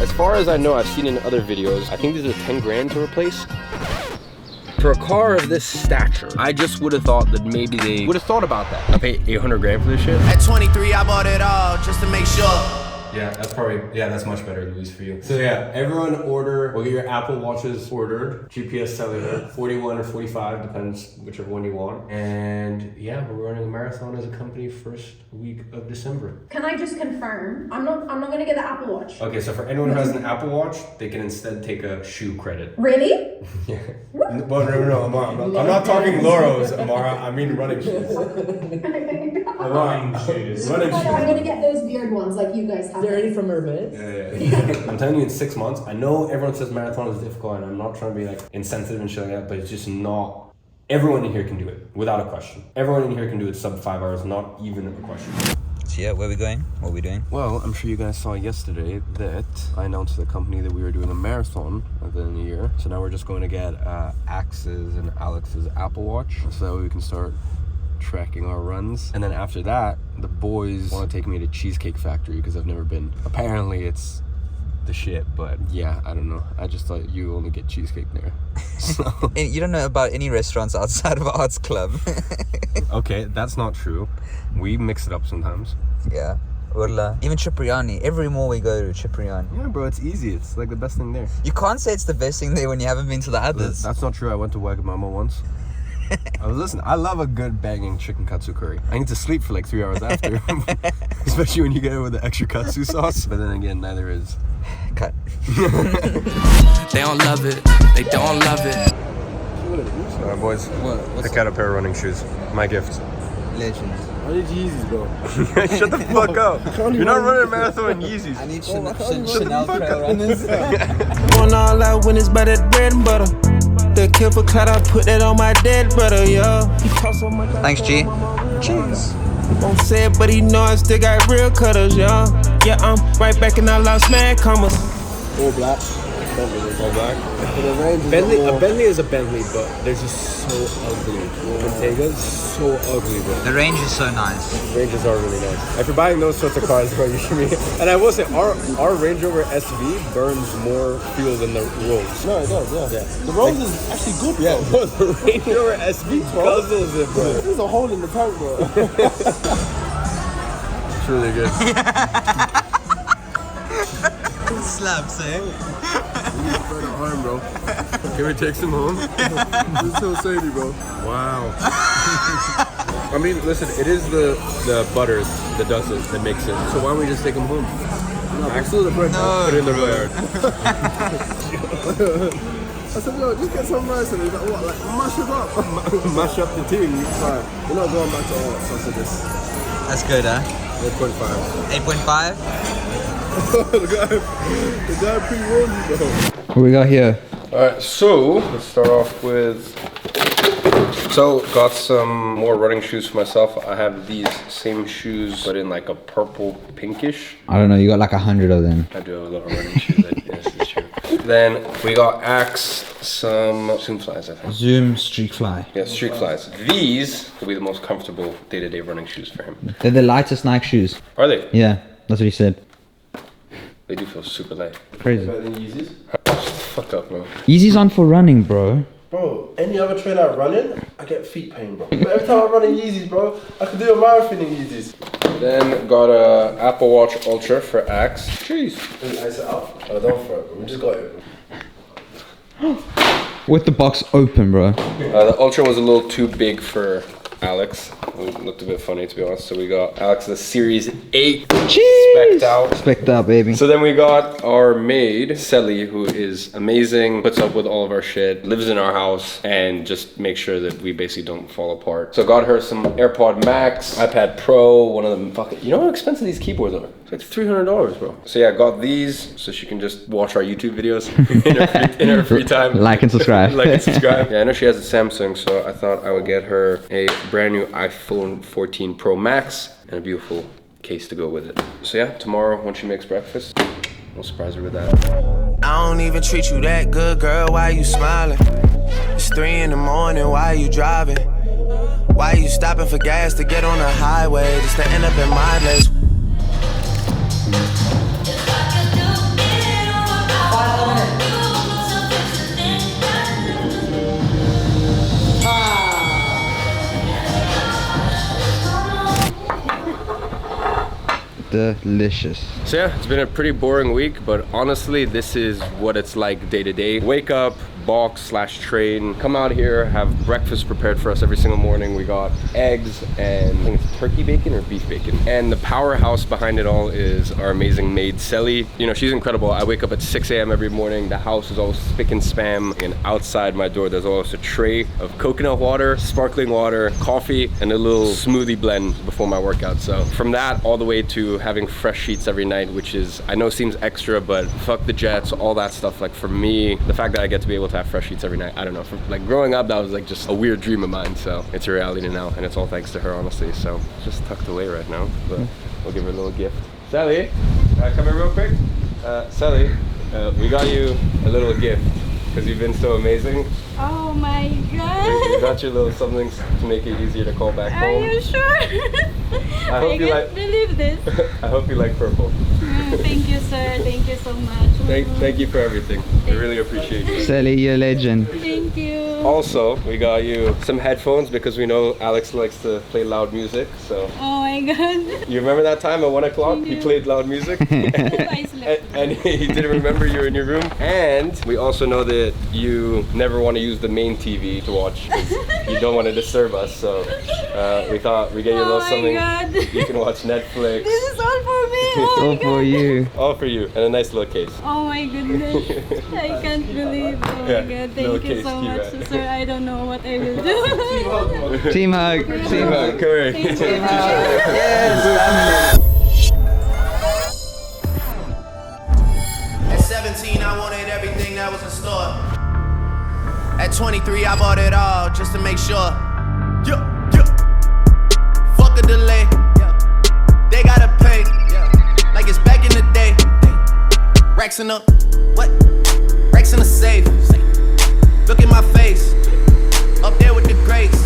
As far as I know, I've seen in other videos, I think these are 10 grand to replace. For a car of this stature, I just would have thought that maybe they would have thought about that. I paid 800 grand for this shit. At 23, I bought it all just to make sure. Yeah, that's much better, Luis, for you. So yeah, everyone we'll get your Apple Watches ordered, GPS cellular, 41 or 45, depends whichever one you want. And yeah, we're running a marathon as a company first week of December. Can I just confirm? I'm not gonna get the Apple Watch. Okay, so for anyone who has an Apple Watch, they can instead take a shoe credit. Really? Yeah. Well, no, Amara, I'm not talking Loros, Amara, I mean running shoes. Running shoes. I'm gonna get those weird ones like you guys have. They're ready from Hermes? Yeah. I'm telling you, in 6 months, I know everyone says marathon is difficult, and I'm not trying to be like insensitive and shit like that, but it's just not. Everyone in here can do it without a question. Everyone in here can do it sub 5 hours, not even a question. So yeah, where are we going? What are we doing? Well, I'm sure you guys saw yesterday that I announced to the company that we were doing a marathon at the end of the year. So now we're just going to get Axe's and Alex's Apple Watch, so that way we can start tracking our runs. And then after that, the boys want to take me to Cheesecake Factory because I've never been. Apparently it's the shit, but yeah, I don't know. I just thought you only get cheesecake there. So. You don't know about any restaurants outside of Arts Club. Okay, that's not true. We mix it up sometimes. Yeah. Well, even Cipriani. Every mall we go to, Cipriani. Yeah, bro, it's easy. It's like the best thing there. You can't say it's the best thing there when you haven't been to the others. That's not true. I went to Wagamama once. Listen, I love a good banging chicken katsu curry. I need to sleep for like 3 hours after. Especially when you get it with the extra katsu sauce. But then again, neither is. Cut. They don't love it. They don't love it. Alright, boys. Pick out a pair of running shoes. My gift. Legend. I need Yeezys, bro. Shut the fuck up. You're not running a marathon in Yeezys. I need Chanel trail runners. Going all out when it's by that bread and butter. The kill for clout, I put that on my dead brother, yo. He talk so much. Thanks, G. Cheers. Won't say it, but he know I still got real cutters, yo. Yeah, I'm right back in our lost man commas. All black. All black. Bentley, A Bentley is a Bentley, but they're just so ugly. Bentayga's so ugly, bro. The range is so nice. Ranges are really nice. If you're buying those sorts of cars, bro, you should be. And I will say, our Range Rover SV burns more fuel than the Rolls. No, it does, yeah. The Rolls is actually good, bro. Yeah, bro, the Range Rover SV guzzles it, bro. There's a hole in the tank, bro. It's really good. Slaps, eh? Arm, bro. Can we take some home? This is so sadie, bro. Wow. I mean, listen, it is the butter that does it, that makes it. So why don't we just take them home? No, but still the bread. No. Put it in the real yard. I said, yo, just get some rice and he's like, what, like, mash it up. Mash up the thing. Right, we're not going back to all sausages. That's good, huh? 8.5. 8.5? the guy pre-warned you, bro. What we got here? Alright, so let's start off with. So got some more running shoes for myself. I have these same shoes, but in like a purple pinkish. I don't know, you got like 100 of them. I do have a lot of running shoes. Yes, it's true. Then we got Axe some Zoom flies, I think. Zoom Streak Fly. Yeah, streak flies. These will be the most comfortable day-to-day running shoes for him. They're the lightest Nike shoes. Are they? Yeah, that's what he said. They do feel super light. Crazy. Better than Yeezys? Fuck up, bro. Yeezys aren't for running, bro. Bro, any other train I run in, I get feet pain, bro. But every time I run in Yeezys, bro, I could do a marathon in Yeezys. Then got a Apple Watch Ultra for Axe. Jeez. Ice it out. Oh, don't throw it, bro. We just got it. With the box open, bro. The Ultra was a little too big for Alex. It looked a bit funny, to be honest. So we got Alex the Series 8 specced out. Specced out, baby. So then we got our maid, Sally, who is amazing, puts up with all of our shit, lives in our house, and just makes sure that we basically don't fall apart. So got her some AirPod Max, iPad Pro, one of them fucking, you know how expensive these keyboards are? It's like $300, bro. So yeah, got these so she can just watch our YouTube videos in her free time. Like and subscribe. Like and subscribe. Yeah, I know she has a Samsung, so I thought I would get her a brand new iPhone 14 Pro Max and a beautiful case to go with it. So yeah, tomorrow when she makes breakfast, we'll surprise her with that. I don't even treat you that good, girl. Why you smiling? It's 3 in the morning. Why you driving? Why you stopping for gas to get on the highway just to end up in my place? delicious. So yeah, it's been a pretty boring week, but honestly, this is what it's like day to day. Wake up, box/train, come out here, have breakfast prepared for us every single morning. We got eggs and I think it's turkey bacon or beef bacon. And the powerhouse behind it all is our amazing maid, Sally. You know, she's incredible. I wake up at 6 a.m. every morning. The house is always spick and spam. And outside my door, there's always a tray of coconut water, sparkling water, coffee, and a little smoothie blend before my workout. So from that all the way to having fresh sheets every night, which is, I know seems extra, but fuck the jets, all that stuff. Like for me, the fact that I get to be able to have fresh sheets every night, I don't know, like growing up, that was like just a weird dream of mine. So it's a reality now, and it's all thanks to her, honestly. So just tucked away right now, but we'll give her a little gift. Sally, come here real quick. Sally, we got you a little gift because you've been so amazing. Oh my We god! got you a little something to make it easier to call back Are home. you sure? I hope I you can't like. believe this. I hope you like purple. Thank you, sir. Thank you so much. Thank you for everything. We really appreciate you. Sally, you're a legend. Thank you. Also, we got you some headphones because we know Alex likes to play loud music. So Oh my god. you remember that time at 1 o'clock he Yeah. played loud music I slept. and he didn't remember you were in your room. And we also know that you never want to use the main TV to watch 'cause you don't want to disturb us. So we thought we'd get you a Oh little my something god. you can watch Netflix. This is all for me. Oh All my god. for you. All for you, and a nice little case. Oh my goodness. I can't believe. Oh Yeah, my god. little Thank you case, so keep much, it. sir. I don't know what I will do. Team hug. Team hug. Come here. Thank you. At 17, I wanted everything that was in store. At 23, I bought it all just to make sure. Yeah, yeah. Fuck a delay. Yeah. They gotta pay. Yeah. Like it's back in the day. Racks in the what? Racks in the safe. Look at my face. Up there with the greats.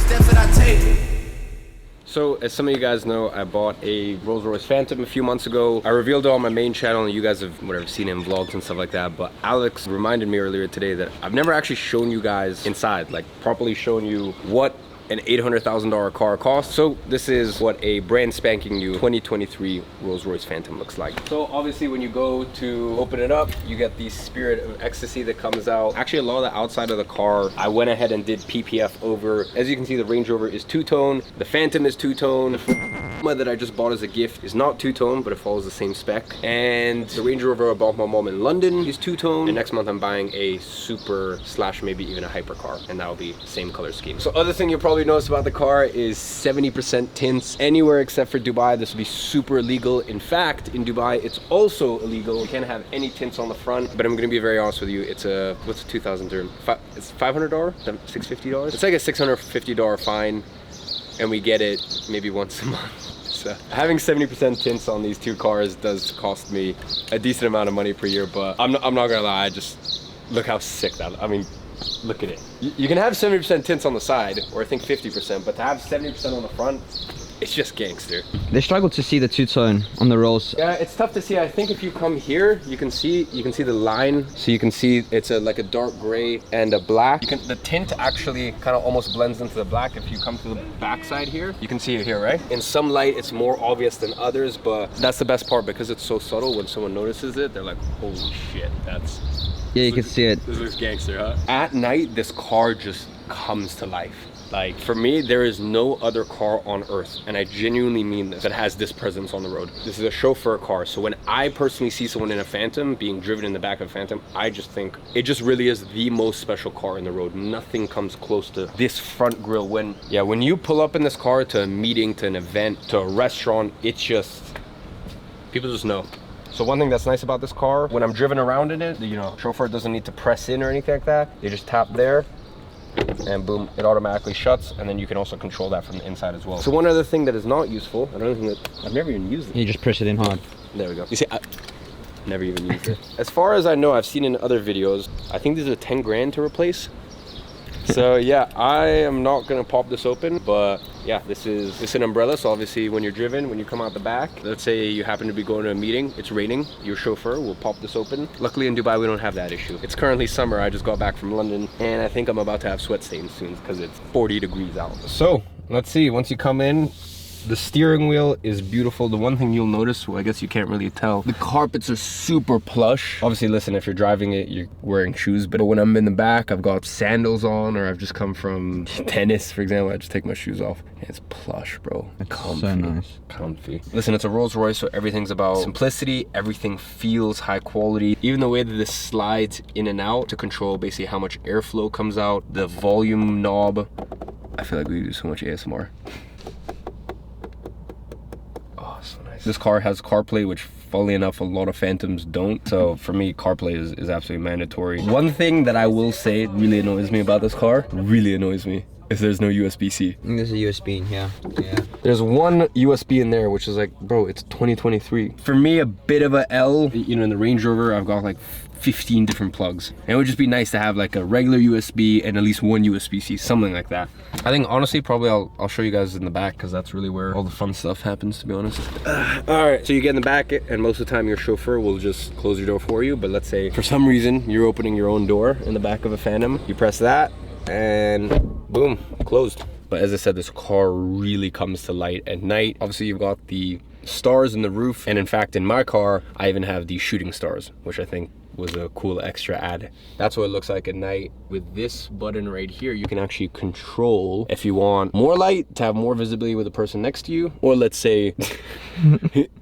Steps that I take. So, as some of you guys know, I bought a Rolls-Royce Phantom a few months ago. I revealed it on my main channel, and you guys have seen it in vlogs and stuff like that. But Alex reminded me earlier today that I've never actually shown you guys inside, like properly shown you what an $800,000 car costs. So this is what a brand spanking new 2023 Rolls-Royce Phantom looks like. So obviously when you go to open it up, you get the Spirit of Ecstasy that comes out. Actually, a lot of the outside of the car, I went ahead and did PPF over. As you can see, the Range Rover is two-tone. The Phantom is two-tone. The that I just bought as a gift is not two-tone, but it follows the same spec. And the Range Rover I bought my mom in London is two-tone. And next month I'm buying a Super / maybe even a hypercar, and that will be same color scheme. So other thing you'll probably notice about the car is 70% tints. Anywhere except for Dubai, this will be super illegal. In fact, in Dubai, it's also illegal. You can't have any tints on the front. But I'm gonna be very honest with you. It's a, what's a 2,000 dirham? It's $500? $650? It's like a $650 fine, and we get it maybe once a month. So having 70% tints on these two cars does cost me a decent amount of money per year, but I'm not gonna lie, I just look how sick that, I mean, look at it. You can have 70% tints on the side, or I think 50%, but to have 70% on the front, it's just gangster. They struggle to see the two-tone on the Rolls. Yeah, it's tough to see. I think if you come here, you can see the line. So you can see it's like a dark gray and a black. The tint actually kind of almost blends into the black. If you come to the back side here, you can see it here, right? In some light, it's more obvious than others, but that's the best part because it's so subtle. When someone notices it, they're like, holy shit, that's... Yeah, you can see it. This looks gangster, huh? At night, this car just comes to life. Like, for me, there is no other car on earth, and I genuinely mean this, that has this presence on the road. This is a chauffeur car, so when I personally see someone in a Phantom being driven in the back of a Phantom, I just think it just really is the most special car in the road. Nothing comes close to this front grille. When you pull up in this car to a meeting, to an event, to a restaurant, it's just, people just know. So one thing that's nice about this car, when I'm driven around in it, you know, chauffeur doesn't need to press in or anything like that. They just tap there, and boom, it automatically shuts, and then you can also control that from the inside as well. So one other thing that is not useful, I don't think that I've never even used it. You just press it in hard. There we go. You see, I never even used it. As far as I know, I've seen in other videos, I think these are 10 grand to replace. So yeah, I am not gonna pop this open, but yeah, it's an umbrella. So obviously when you're driven, when you come out the back, let's say you happen to be going to a meeting, it's raining, your chauffeur will pop this open. Luckily in Dubai, we don't have that issue. It's currently summer. I just got back from London, and I think I'm about to have sweat stains soon because it's 40 degrees out. So let's see, once you come in, The steering wheel is beautiful. The one thing you'll notice, well, I guess you can't really tell, the carpets are super plush. Obviously, listen, if you're driving it, you're wearing shoes, but when I'm in the back, I've got sandals on, or I've just come from tennis, for example, I just take my shoes off. And it's plush, bro. It's so nice. Comfy. Listen, it's a Rolls Royce, so everything's about simplicity. Everything feels high quality. Even the way that this slides in and out to control basically how much airflow comes out, the volume knob. I feel like we do so much ASMR. Oh, so nice. This car has CarPlay, which funnily enough, a lot of Phantoms don't. So for me, CarPlay is absolutely mandatory. One thing that I will say really annoys me about this car, is there's no USB-C. I think there's a USB in here. Yeah. There's one USB in there, which is like, bro, it's 2023. For me, a bit of a L, you know, in the Range Rover, I've got like 15 different plugs. And it would just be nice to have like a regular USB and at least one USB-C, something like that. I think honestly, probably I'll show you guys in the back because that's really where all the fun stuff happens, to be honest. All right, so you get in the back and most of the time your chauffeur will just close your door for you. But let's say for some reason you're opening your own door in the back of a Phantom, you press that and boom, closed. But as I said, this car really comes to light at night. Obviously you've got the stars in the roof, and in fact in my car I even have the shooting stars, which I think was a cool extra add. That's what it looks like at night. With this button right here, you can actually control if you want more light to have more visibility with the person next to you, or let's say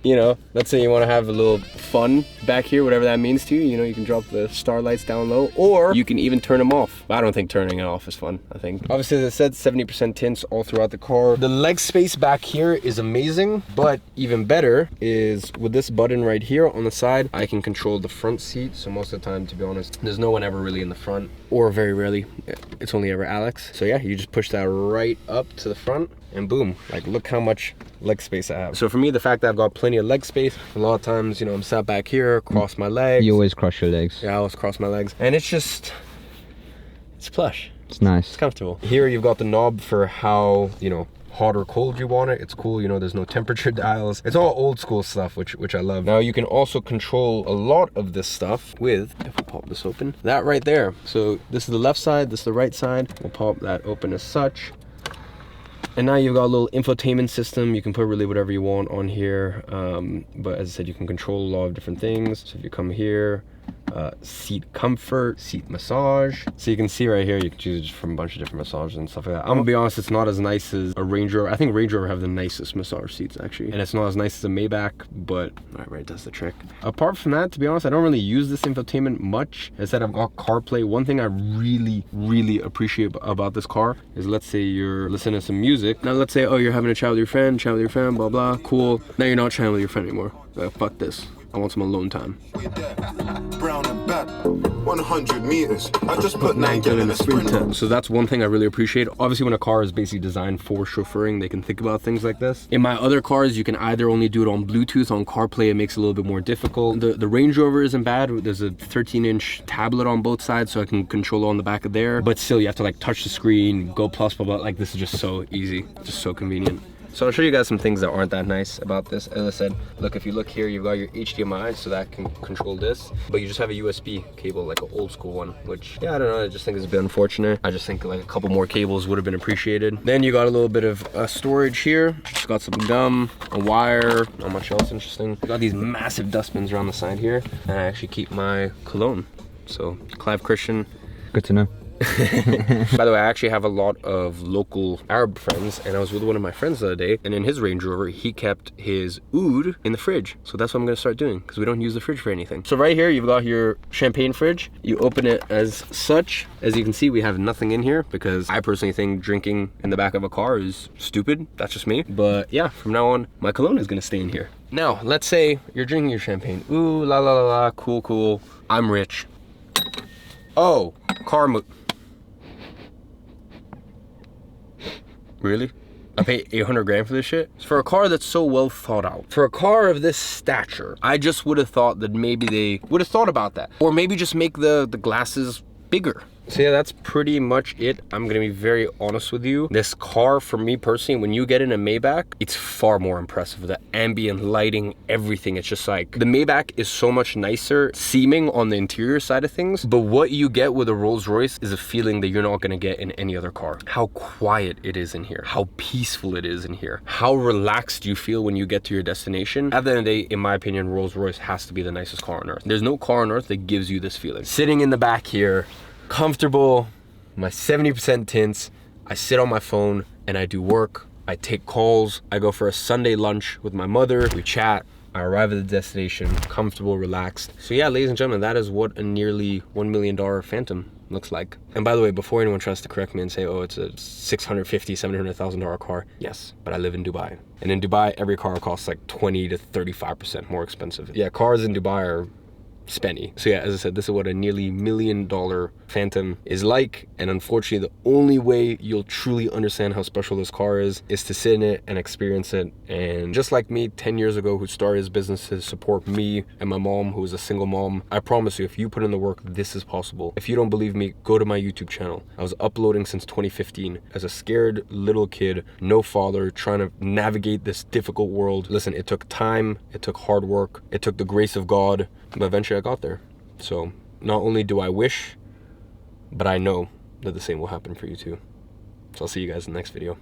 you know, let's say you want to have a little fun back here, whatever that means to you. You know, you can drop the star lights down low, or you can even turn them off. I don't think turning it off is fun. I think obviously, as I said, 70% tints all throughout the car. The leg space back here is amazing, but even better is with this button right here on the side, I can control the front seat. So most of the time, to be honest, there's no one ever really in the front, or very rarely, it's only ever Alex. So yeah, you just push that right up to the front and boom, like look how much leg space I have. So for me, the fact that I've got plenty of leg space, a lot of times, you know, I'm sat back here, cross my legs. You always cross your legs. Yeah, I always cross my legs. And it's just, it's plush. It's nice. It's comfortable. Here you've got the knob for how, you know, hot or cold you want it. It's cool, you know, there's no temperature dials. It's all old school stuff, which I love. Now you can also control a lot of this stuff with, if we pop this open, that right there. So this is the left side, this is the right side. We'll pop that open as such. And now you've got a little infotainment system. You can put really whatever you want on here. But as I said, you can control a lot of different things. So if you come here, seat comfort, seat massage. So you can see right here, you can choose from a bunch of different massages and stuff like that. I'm gonna be honest, it's not as nice as a Range Rover. I think Range Rover have the nicest massage seats actually. And it's not as nice as a Maybach, but right, does the trick. Apart from that, to be honest, I don't really use this infotainment much. As I said, I've got CarPlay. One thing I really appreciate about this car is, let's say you're listening to some music. Now let's say, oh, you're having a chat with your friend, blah, blah, cool. Now you're not chatting with your friend anymore. Fuck this. I want some alone time. Brown and back, 100 meters. I just put 9 gal in a sprinter. So that's one thing I really appreciate. Obviously, when a car is basically designed for chauffeuring, they can think about things like this. In my other cars, you can either only do it on Bluetooth. On CarPlay, it makes it a little bit more difficult. The Range Rover isn't bad. There's a 13-inch tablet on both sides, so I can control it on the back of there. But still, you have to like touch the screen, go plus, blah, blah. Like, this is just so easy, just so convenient. So I'll show you guys some things that aren't that nice about this. As I said, look, if you look here, you've got your HDMI, so that can control this, but you just have a USB cable, like an old school one, which, yeah, I don't know, I just think it's a bit unfortunate. I just think like a couple more cables would have been appreciated. Then you got a little bit of storage here. Just got some gum, a wire, not much else interesting. Got these massive dustbins around the side here, and I actually keep my cologne. So Clive Christian. Good to know. By the way, I actually have a lot of local Arab friends, and I was with one of my friends the other day, and in his Range Rover, he kept his oud in the fridge. So that's what I'm gonna start doing, because we don't use the fridge for anything. So right here, you've got your champagne fridge. You open it as such. As you can see, we have nothing in here, because I personally think drinking in the back of a car is stupid. That's just me. But yeah, from now on, my cologne is gonna stay in here. Now, let's say you're drinking your champagne. Ooh, la la la la, cool, cool. I'm rich. Oh, car move. Really? I paid 800 grand for this shit? For a car that's so well thought out. For a car of this stature, I just would have thought that maybe they would have thought about that. Or maybe just make the glasses bigger. So yeah, that's pretty much it. I'm gonna be very honest with you. This car, for me personally, when you get in a Maybach, it's far more impressive. The ambient lighting, everything. It's just like, the Maybach is so much nicer seeming on the interior side of things, but what you get with a Rolls Royce is a feeling that you're not gonna get in any other car. How quiet it is in here, how peaceful it is in here, how relaxed you feel when you get to your destination. At the end of the day, in my opinion, Rolls Royce has to be the nicest car on earth. There's no car on earth that gives you this feeling. Sitting in the back here, comfortable, my 70% tints, I sit on my phone and I do work, I take calls, I go for a Sunday lunch with my mother, we chat, I arrive at the destination, comfortable, relaxed. So yeah, ladies and gentlemen, that is what a nearly $1 million Phantom looks like. And by the way, before anyone tries to correct me and say, oh, it's a $650,000, $700,000 car, yes, but I live in Dubai. And in Dubai, every car costs like 20 to 35% more expensive. Yeah, cars in Dubai are spenny. So yeah, as I said, this is what a nearly $1 million Phantom is like, and unfortunately the only way you'll truly understand how special this car is to sit in it and experience it. And just like me 10 years ago, who started his business to support me and my mom, who was a single mom, I promise you, if you put in the work, this is possible. If you don't believe me, go to my YouTube channel. I was uploading since 2015 as a scared little kid, no father, trying to navigate this difficult world. Listen, it took time, it took hard work, it took the grace of God, but eventually I got there. So not only do I wish, but I know that the same will happen for you too. So I'll see you guys in the next video.